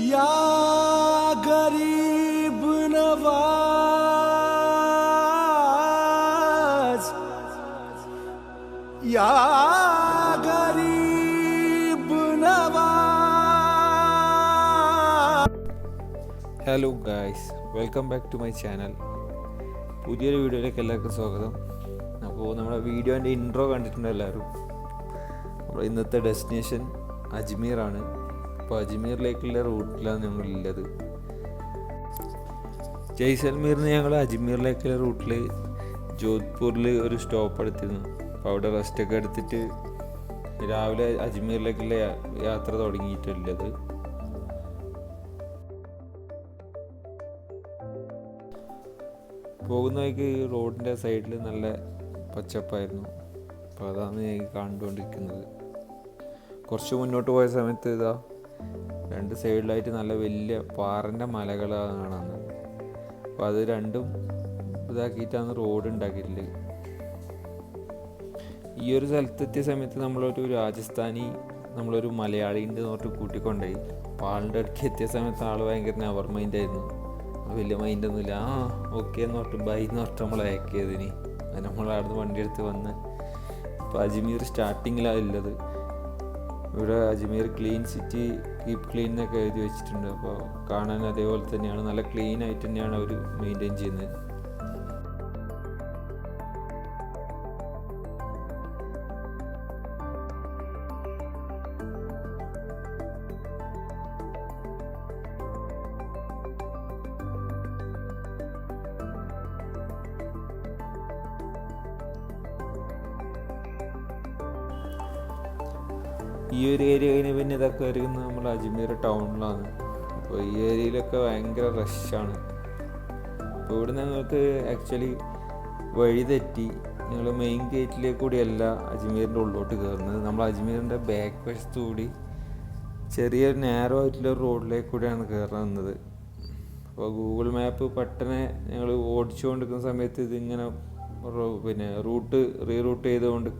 या गरीब नवाज या Garib Nawaz. Hello guys, welcome back to my channel. പുതിയൊരു വീഡിയോയിലേക്ക് എല്ലാവർക്കും സ്വാഗതം. അപ്പോൾ നമ്മുടെ വീഡിയോൻ്റെ ഇൻട്രോ കണ്ടിട്ടുണ്ട് എല്ലാവരും. അപ്പോൾ ഇന്നത്തെ ഡെസ്റ്റിനേഷൻ അജ്മീറാണ്. അപ്പോൾ അജ്മീറിലേക്കുള്ള റൂട്ടിലാണ് ഞങ്ങളുള്ളത്. ജയ്സൽമീറിന് ഞങ്ങൾ അജ്മീറിലേക്കുള്ള റൂട്ടിൽ ജോധ്പൂരിൽ ഒരു സ്റ്റോപ്പ് എടുത്തിരുന്നു. അപ്പോൾ അവിടെ റെസ്റ്റൊക്കെ എടുത്തിട്ട് രാവിലെ അജ്മീറിലേക്കുള്ള യാത്ര തുടങ്ങിയിട്ടുള്ളത്. പോകുന്ന വഴിക്ക് ഈ റോഡിൻ്റെ സൈഡിൽ നല്ല പച്ചപ്പായിരുന്നു. അപ്പോൾ അതാണ് ഞാൻ കണ്ടുകൊണ്ടിരിക്കുന്നത്. കുറച്ച് മുന്നോട്ട് പോയ സമയത്ത് ഇതാ രണ്ട് സൈഡിലായിട്ട് നല്ല വലിയ പാറൻ്റെ മലകളാണ് കാണുന്നത്. അപ്പോൾ അത് രണ്ടും ഇതാക്കിയിട്ടാണ് റോഡ് ഉണ്ടാക്കിയിട്ടുള്ളത്. ഈ ഒരു സ്ഥലത്തെത്തിയ സമയത്ത് നമ്മളൊരു മലയാളീൻ്റെ നോട്ട് കൂട്ടിക്കൊണ്ടുപോയി. അപ്പോൾ ആളിൻ്റെ അടുക്ക് എത്തിയ സമയത്ത് ആൾ ഭയങ്കര നെവർ മൈൻഡായിരുന്നു. വലിയ മൈൻഡൊന്നുമില്ല. ഓക്കെ എന്ന് പറഞ്ഞിട്ട് ബൈ എന്ന് പറഞ്ഞിട്ട് നമ്മൾ അയക്കിയതിന് നമ്മളവിടുന്ന് വണ്ടിയെടുത്ത് വന്ന് ഇപ്പോൾ അജ്മീർ സ്റ്റാർട്ടിങ്ങിലാണ് ഉള്ളത്. ഇവിടെ Ajmer clean city keep clean എന്നൊക്കെ എഴുതി വെച്ചിട്ടുണ്ട്. അപ്പോൾ കാണാൻ അതേപോലെ തന്നെയാണ്, നല്ല ക്ലീൻ ആയിട്ട് തന്നെയാണ് അവർ മെയിൻറ്റെയിൻ ചെയ്യുന്നത്. ഈ ഒരു ഏരിയ കഴിഞ്ഞ് പിന്നെ ഇതൊക്കെ വരുന്നത് നമ്മൾ അജ്മീർ ടൗണിലാണ്. അപ്പോൾ ഈ ഏരിയയിലൊക്കെ ഭയങ്കര റഷാണ്. അപ്പോൾ ഇവിടെ ഞങ്ങൾക്ക് ആക്ച്വലി വഴി തെറ്റി. ഞങ്ങൾ മെയിൻ ഗേറ്റിലേക്ക് കൂടിയല്ല അജ്മീറിൻ്റെ ഉള്ളിലോട്ട് കയറുന്നത്. നമ്മൾ അജ്മീറിൻ്റെ ബാക്ക് വശത്തു കൂടി ചെറിയൊരു നാരോ ആയിട്ടുള്ള റോഡിലേക്ക് കൂടിയാണ് കയറുന്നത്. അപ്പോൾ ഗൂഗിൾ മാപ്പ് പെട്ടെന്ന് ഞങ്ങൾ ഓടിച്ചുകൊണ്ടിരിക്കുന്ന സമയത്ത് ഇതിങ്ങനെ റീറൂട്ട് ചെയ്തുകൊണ്ട്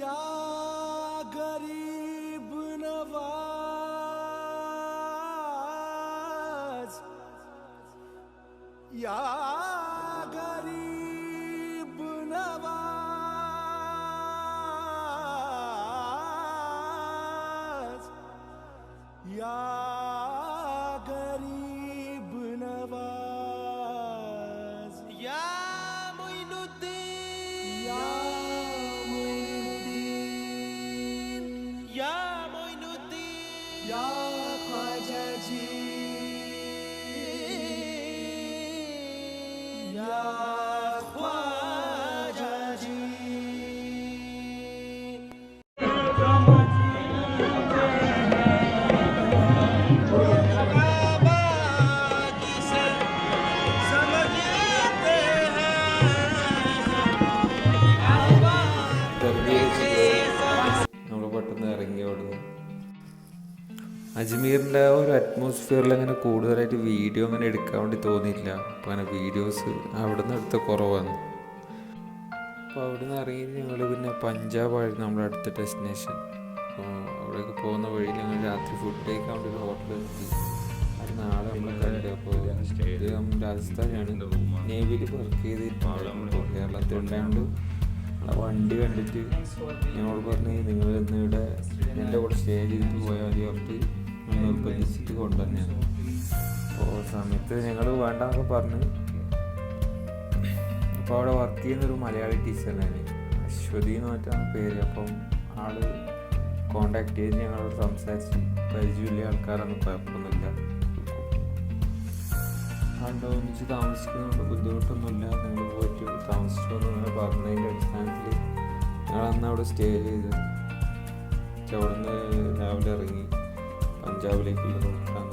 या गरीब नवाज या गरीब नवाज या गरीब नवाज या मोइनुद्दीन या मोइनुद्दीन या या ख्वाजा जी या ख्वाजा जी നമ്മൾ പെട്ടെന്ന് ഇറങ്ങി അവിടുന്ന്. അജ്മീറിൻ്റെ ആ ഒരു അറ്റ്മോസ്ഫിയറിൽ അങ്ങനെ കൂടുതലായിട്ട് വീഡിയോ അങ്ങനെ എടുക്കാൻ വേണ്ടി തോന്നിയില്ല. അപ്പോൾ അങ്ങനെ വീഡിയോസ് അവിടെ നിന്ന് എടുത്ത കുറവാണ്. അപ്പോൾ അവിടെ നിന്ന് ഇറങ്ങി ഞങ്ങൾ പിന്നെ പഞ്ചാബായിരുന്നു നമ്മുടെ അടുത്ത ഡെസ്റ്റിനേഷൻ. അപ്പോൾ അവിടേക്ക് പോകുന്ന വഴി ഞങ്ങൾ രാത്രി ഫുഡ് കഴിക്കാൻ വേണ്ടി ഒരു ഹോട്ടലെത്തി. അത് നാളെ നമ്മൾ കണ്ടു. അപ്പോൾ അദ്ദേഹം രാജസ്ഥാനിയാണ്, നേവിയിൽ വർക്ക് ചെയ്തിട്ടുണ്ട്. കേരളത്തിലുണ്ടായതുകൊണ്ട് വണ്ടി കണ്ടിട്ട് ഞങ്ങളോട് പറഞ്ഞ് നിങ്ങൾ ഇന്ന് ഇവിടെ എൻ്റെ കൂടെ സ്റ്റേ ചെയ്തിട്ട് പോയാൽ മതി പറഞ്ഞിട്ട് നിർബന്ധിച്ചിട്ട് കൊണ്ടുതന്നെയാണ്. അപ്പോൾ സമയത്ത് ഞങ്ങൾ വേണ്ടെന്നൊക്കെ പറഞ്ഞ്. അപ്പോൾ അവിടെ വർക്ക് ചെയ്യുന്നൊരു മലയാളി ടീച്ചറിനാണ്, അശ്വതി എന്ന് പറഞ്ഞാണ് പേര്. അപ്പം ആൾ കോണ്ടാക്ട് ചെയ്ത് ഞങ്ങളോട് സംസാരിച്ച് പരിചയമില്ല ആൾക്കാരൊന്നും കുഴപ്പമൊന്നുമില്ല, ആളുടെ ഒന്നിച്ച് താമസിക്കുന്നതുകൊണ്ട് ബുദ്ധിമുട്ടൊന്നുമില്ല, നിങ്ങൾ പോയിട്ട് താമസിച്ചോന്ന് അങ്ങനെ പറഞ്ഞതിൻ്റെ അടിസ്ഥാനത്തിൽ ഞങ്ങൾ അന്ന് അവിടെ സ്റ്റേ ചെയ്ത് അവിടെ നിന്ന് രാവിലെ ഇറങ്ങി പഞ്ചാബിലേക്കുള്ള റൂട്ടാണ്.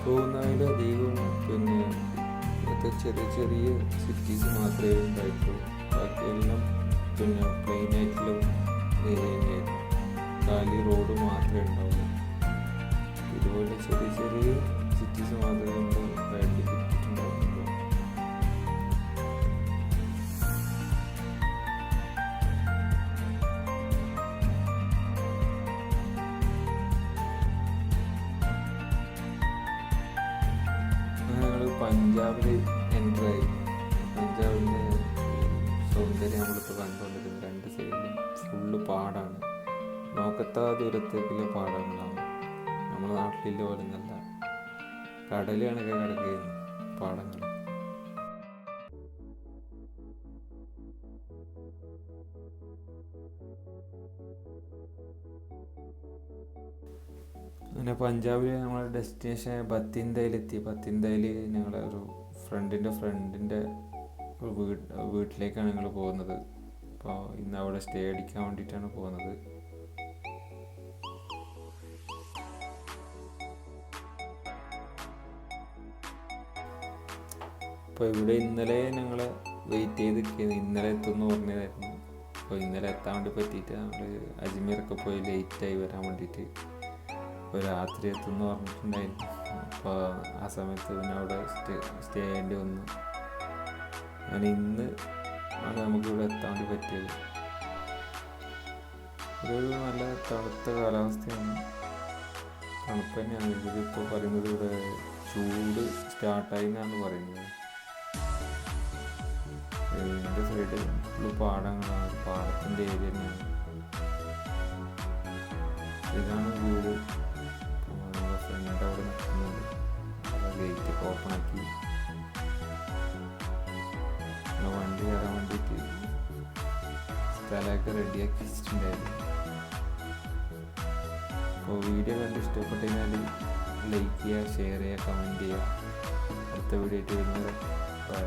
പോകുന്നതിലധികം പിന്നെ ഇവിടുത്തെ ചെറിയ ചെറിയ സിറ്റീസ് മാത്രമേ ഉണ്ടായിട്ടുള്ളൂ. ബാക്കിയെല്ലാം പിന്നെ പ്ലെയിനായിട്ടുള്ള ഏരിയ, കാലി റോഡ് മാത്രമേ ഉണ്ടാവുള്ളൂ. ഇതുപോലെ ചെറിയ ചെറിയ സിറ്റീസ് മാത്രമേ നമ്മൾ സൈഡിൽ കിട്ടിയിട്ടുണ്ടാവുള്ളൂ. ഞങ്ങൾ പഞ്ചാബിൽ എൻ്റർ ആയി. പഞ്ചാബിൻ്റെ സൗന്ദര്യം നമ്മളിപ്പോൾ കണ്ടുകൊണ്ടിരിക്കുന്നത്. രണ്ട് സൈഡിലും ഫുള്ള് പാടാണ്, നോക്കത്താ ദൂരത്തേക്കുള്ള പാടങ്ങളാണ്. നമ്മുടെ നാട്ടിലുള്ള പോലെ നല്ല കടൽ കണക്കെ കിടക്കുകയാണ് പാടങ്ങൾ. അങ്ങനെ പഞ്ചാബിൽ നമ്മളെ ഡെസ്റ്റിനേഷൻ ബത്തിന്തയിലെത്തി. ബത്തിന്തയിൽ ഞങ്ങളെ ഒരു ഫ്രണ്ടിൻ്റെ വീട്ടിലേക്കാണ് ഞങ്ങൾ പോകുന്നത്. അപ്പോൾ ഇന്ന് അവിടെ സ്റ്റേ അടിക്കാൻ വേണ്ടിയിട്ടാണ് പോകുന്നത്. അപ്പോൾ ഇവിടെ ഇന്നലെ ഞങ്ങൾ വെയിറ്റ് ചെയ്ത് നിൽക്കുന്നത്, ഇന്നലെ എത്തുമെന്ന് പറഞ്ഞതായിരുന്നു. അപ്പോൾ ഇന്നലെ എത്താൻ വേണ്ടി പറ്റിയിട്ട് നമ്മൾ അജ്മീറൊക്കെ പോയി ലേറ്റായി വരാൻ വേണ്ടിയിട്ട്. അപ്പോൾ രാത്രി എത്തുമെന്ന് പറഞ്ഞിട്ടുണ്ടായിരുന്നു. അപ്പോൾ ആ സമയത്ത് പിന്നെ അവിടെ സ്റ്റേ ചെയ്യേണ്ടി വന്നു. അങ്ങനെ ഇന്ന് ആണ് നമുക്കിവിടെ എത്താൻ വേണ്ടി പറ്റിയത്. ഒരു നല്ല തണുത്ത കാലാവസ്ഥയാണ്, തണുപ്പ് തന്നെയാണ്. ഇതിപ്പോൾ പറയുന്നത് ഇവിടെ ചൂട് സ്റ്റാർട്ടായി എന്നാണ് പറയുന്നത്. ഇതിൻ്റെ സൈഡിൽ ഫുള്ള് പാടങ്ങളാണ്, പാടത്തിൻ്റെ ഏരിയ തന്നെയാണ്. ഇതാണ് വീട്. നമ്മുടെ ഫ്രണ്ട് അവിടെ നിൽക്കുന്നത്. ഗേറ്റ് ഒക്കെ ഓപ്പൺ ആക്കി വണ്ടി കയറാൻ വേണ്ടിയിട്ട് സ്ഥലമൊക്കെ റെഡിയാക്കി വെച്ചിട്ടുണ്ടായിരുന്നു. അപ്പോൾ വീഡിയോ കണ്ട് ഇഷ്ടപ്പെട്ട് കഴിഞ്ഞാൽ ലൈക്ക് ചെയ്യുക, ഷെയർ ചെയ്യുക, കമൻറ്റ് ചെയ്യുക. അടുത്ത വീഡിയോ ആയിട്ട് വരുന്നത്. ബൈ.